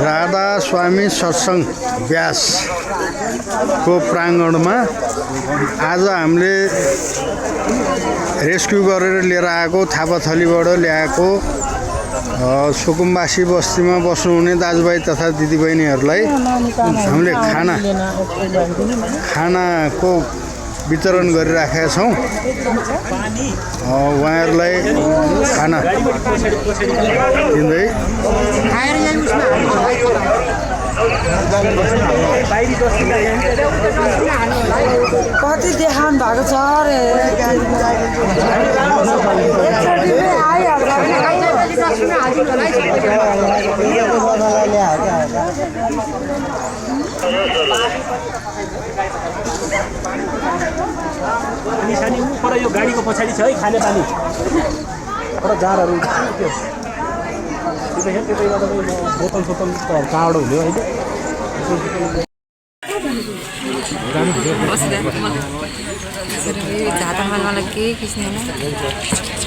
राधा स्वामी सत्संग व्यास को प्राङ्गणमा आज हामीले रेस्क्यु गरेर लिएर आएको थापाथलीबाट ल्याएको सुकुम्बासी बस्तीमा बस्नुहुने दाजुभाइ तथा दिदीबहिनीहरूलाई हामीले खानाको वितरण गरिराखेका छौँ। उहाँहरूलाई खाना दिँदै कति देखाउनु भएको छ रे सानी पर यो गाडीको पछाडि छ है खाने पानी पर जारहरू त्यो त्यतैबाट बोतल सोतल कहाँबाट हुने होइन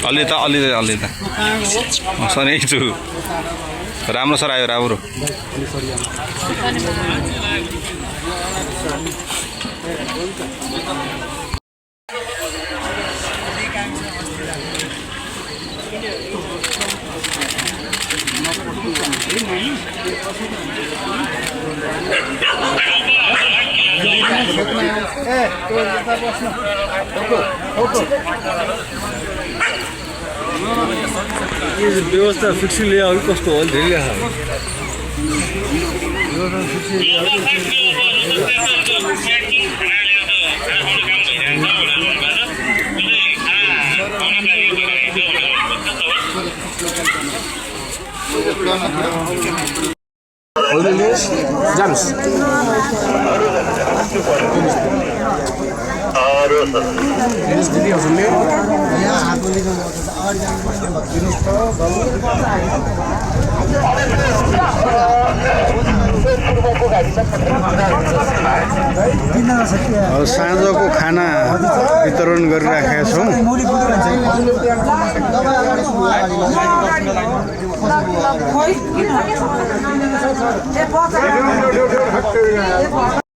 अलि त सनै छु राम्रो सर आयो राम्रो व्यवस्था फिक्स लिया अघि कस्तो हो धेरै जानुस् दिदी हजुरले साँझको खाना वितरण गरिराखेका छौँ।